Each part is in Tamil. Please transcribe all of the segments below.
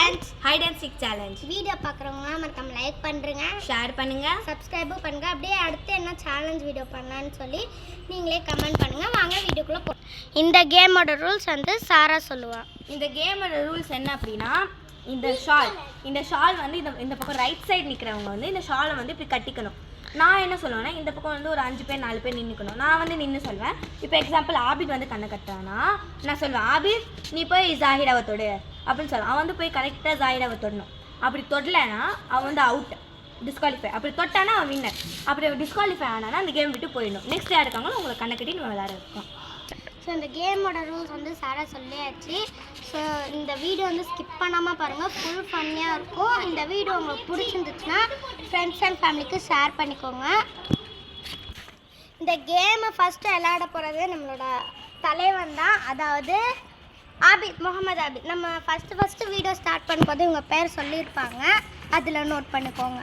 Challenge hide and seek challenge. Video பார்க்குறவங்க மறக்காம லைக் பண்ணுங்க, ஷேர் பண்ணுங்க, சப்ஸ்கிரைபும் பண்ணுங்க. அப்படியே அடுத்து என்ன சேலஞ்ச் வீடியோ பண்ணலான்னு சொல்லி நீங்களே கமெண்ட் பண்ணுங்க. வாங்க வீடியோக்குள்ள போ. இந்த கேமோட ரூல்ஸ் வந்து சாரா சொல்லுவாள். இந்த கேமோட ரூல்ஸ் என்ன அப்படின்னா, இந்த ஷால் வந்து இந்த பக்கம் ரைட் சைடு நிற்கிறவங்க வந்து இந்த ஷாலை வந்து இப்படி கட்டிக்கணும். நான் என்ன சொல்லுவேன்னா, இந்த பக்கம் வந்து ஒரு 5 பேர் 4 பேர் நின்றுக்கணும். நான் வந்து நின்று சொல்வேன். இப்போ எக்ஸாம்பிள் ஆபித் வந்து கண்ணை கட்டுறான்னா நான் சொல்வேன், ஆபித் நீ போய் ஜாஹிராவை தொடு அப்படின்னு சொல்லுவேன். அவன் வந்து போய் கரெக்டாக ஜாஹிராவை தொடணும். அப்படி தொடலைன்னா அவன் வந்து அவுட், டிஸ்குவாலிஃபை. அப்படி தொட்டானா அவன் வின்னர். அப்படி டிஸ்குவாலிஃபை ஆனானா அந்த கேம் விட்டு போயிடணும். நெக்ஸ்ட் யார் இருக்காங்களோ உங்களை கண்ணை கட்டி நம்ம விளையாட இருக்கோம். ஸோ இந்த கேமோட ரூல்ஸ் வந்து சாரா சொல்லியாச்சு. ஸோ இந்த வீடியோ வந்து ஸ்கிப் பண்ணாமல் பாருங்கள், ஃபுல் ஃபன்னியாக இருக்கும். இந்த வீடியோ உங்களுக்கு பிடிச்சிருந்துச்சுன்னா ஃப்ரெண்ட்ஸ் அண்ட் ஃபேமிலிக்கு ஷேர் பண்ணிக்கோங்க. இந்த கேமை ஃபஸ்ட்டு விளையாட போகிறது நம்மளோட தலைவன் தான், அதாவது ஆபித், முகமது ஆபித். நம்ம ஃபஸ்ட்டு வீடியோ ஸ்டார்ட் பண்ணும்போது இவங்க பேர் சொல்லியிருப்பாங்க, அதில் நோட் பண்ணிக்கோங்க.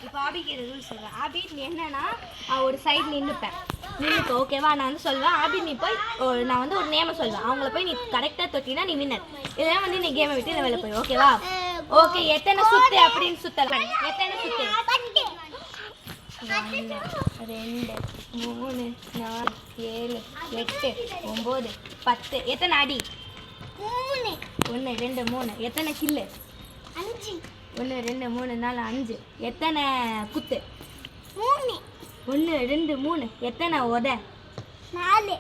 இப்போ ஆபிக்கு ரூல்ஸ் சொல்கிறேன். ஆபித் நீ என்னன்னா ஒரு சைடு நின்றுப்பேன், ஓகேவா? நான் வந்து சொல்லுவேன், ஆபித் நீ போய் நான் வந்து ஒரு நேமை சொல்லுவேன், அவங்கள போய் நீ கரெக்டாக தொட்டினா நீ வின்னர். இதெல்லாம் வந்து நீ கேமை விட்டு வெளில போய், ஓகேவா? ஓகே, எத்தனை சுத்து அப்படின்னு சுத்தலாம்? எத்தனை சுத்து? 1 2 3 4 7 8 9 10. எத்தனை அடி? 1 2 3. எத்தனை கில்லு? 5. 1 2 3 4 5. எத்தனை குத்து? 3. 1 2 3. எத்தனை உத? 4.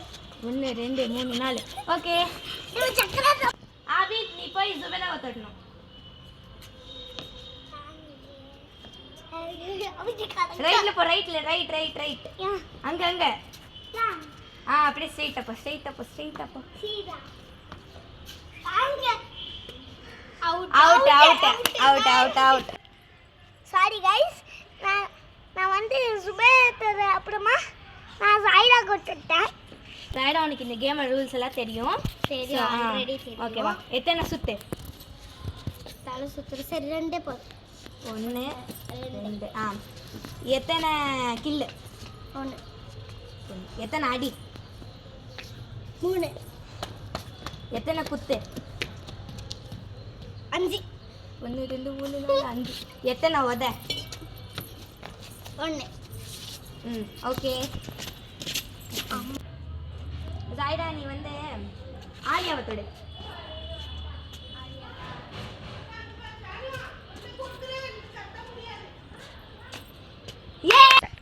1 2 3 4. ஓகே, ஆபித் நீ போய் ஜுபேதாவை தொட்டணும். ரைட்ல போ, ரைட் அங்க அப்படியே ஸ்ட்ரைட் அப்போ அவுட். சாரி கைஸ், நான் வந்து சுபேதர் அப்புறமா நான் ஜாயிரா கொடுத்துட்டேன். ஜாயிரா உனக்கு இந்த கேம் ரூல்ஸ் எல்லாம் தெரியும்? ஆல்ரெடி தெரியும். ஓகேவா? எத்தனை சுத்து? தலை சுத்துற. சரி, 2 போதும். 1 2. எத்தனை கில்லு? 1. எத்தனை அடி? 3. எத்தனை குத்து? 5. 1 2 3 4 5. எத்தனை உத? 1. ஓகே. ஜாயிரா நீ வந்து ஆலியாவை தொடு.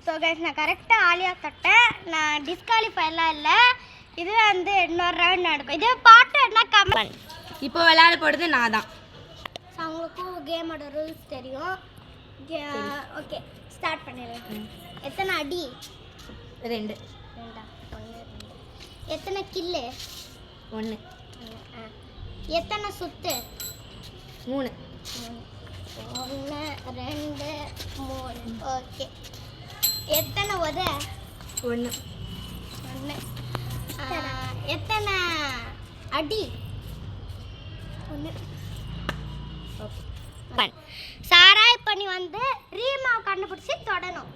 ஸோ கைஸ், நான் கரெக்டாக ஆலியா தொட்டேன். நான் டிஸ்குவாலிஃபைலாம் இல்லை. இது வந்து இன்னொரு ரவுண்ட் நடக்கும். இது பாட்டு என்ன கமெண்ட். இப்போ விளையாட போகிறது நான் தான். ஸோ அவங்களுக்கும் கேமோட ரூல்ஸ் தெரியும். ஓகே, ஸ்டார்ட் பண்ணிடுறேன். எத்தனை அடி? 2. 1 எத்தனை கில்லு? 1. எத்தனை சுத்து? 3. 1 2 3. ஓகே. எத்தனை உத? 1. எத்தனை அடி? 1. சாராய் பண்ணி வந்து ரீமாவை கண்டுபிடிச்சி தொடணும்.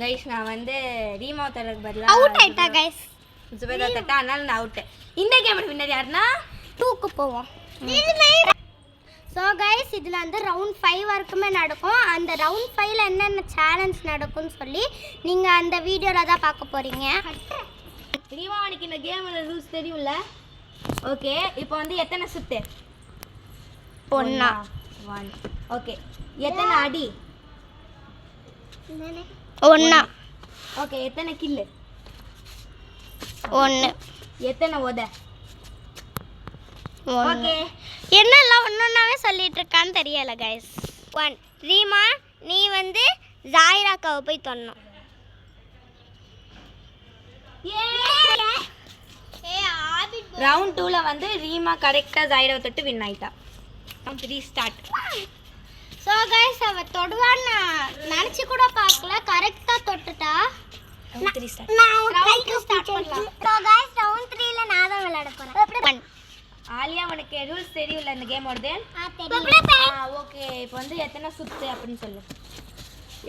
கைஸ், நான் வந்து ரீமா தரக்கு பதிலாக அவுட் ஆயிட்டா கைஸ். ஜுபேதா தட்டா, அதனால நான் அவுட். இந்த கேமோட வின்னர் யாருன்னா 2க்கு போவோம். ஸோ கைஸ், இதில் வந்து ரவுண்ட் 5 வரைக்குமே நடக்கும். அந்த ரவுண்ட் 5ல் என்னென்ன சேலஞ்ச் நடக்கும்னு சொல்லி நீங்கள் அந்த வீடியோவில் தான் பார்க்க போகிறீங்க. ரீமா உனக்கு இந்த கேமோட ரூல்ஸ் தெரியும்ல? ஓகே, இப்போ வந்து எத்தனை சுத்து? 1. ஓகே. எத்தனை அடி? 1. ஓகே. எத்தனை கில்லு? 1. எத்தனை உத? ஓகே. என்னெல்லாம் ஒன்னொன்னாவே சொல்லிட்டு இருக்கான்னு தெரியல கைஸ். 1. ரீமா நீ வந்து ஜாயிராக்காவை போய் தொடணும். ரவுண்ட் 2ல வந்து ரீமா கரெக்டாக ஜாயிராவை தொட்டு வின் ஆயிட்டா. 3 ஸ்டார்ட். ஸோ கைஸ், அவ தொடுவான்னு நினச்சி கூட பார்க்கல, கரெக்டாக தொட்டுட்டா. 3 ஸ்டார்ட். ரவுண்ட் 2 ஸ்டார்ட் பண்ணலாம். ஸோ கைஸ், ரவுண்ட் 3ல நான் தான் விளையாட போகிறேன். ஆலியா உனக்கு ரூல்ஸ் தெரியும்ல இந்த கேமோடது? ஓகே. இப்போ வந்து எத்தனை சுத்து அப்படின்னு சொல்லு.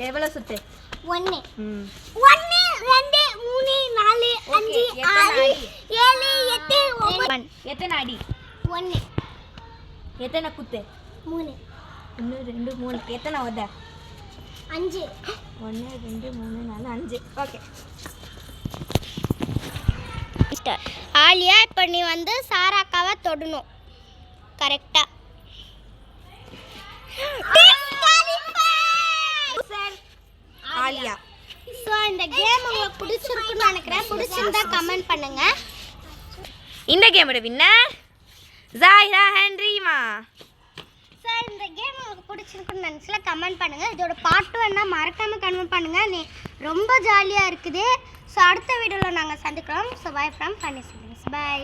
எவ்வளோ சுத்து? 1 1 2 3 4 5 எத்தனை அடி? 1 எத்தனை குத்து? 3 1 2 3. எத்தனை உத? 5 1 2 3 4 5. ஓகே. ஆலியா இப்போ நீ வந்து சாராக்காவை தொடணும் கரெக்டா. ஆலியா. ஸோ இந்த கேம் உங்களுக்கு பிடிச்சிருக்குன்னு நினைக்கிறேன். பிடிச்சிருந்தா கமெண்ட் பண்ணுங்க. இந்த கேமோட winner Zahira and Reema. So இந்த கேம் உங்களுக்கு பிடிச்சிருக்குன்னு நினச்சல கமெண்ட் பண்ணுங்க. இதோட பார்ட் வேணா மறக்காம கமெண்ட் பண்ணுங்க. நீ ரொம்ப ஜாலியாக இருக்குது. ஸோ அடுத்த வீடியோவில் நாங்கள் சந்திக்கிறோம். So bye from funny siblings. By.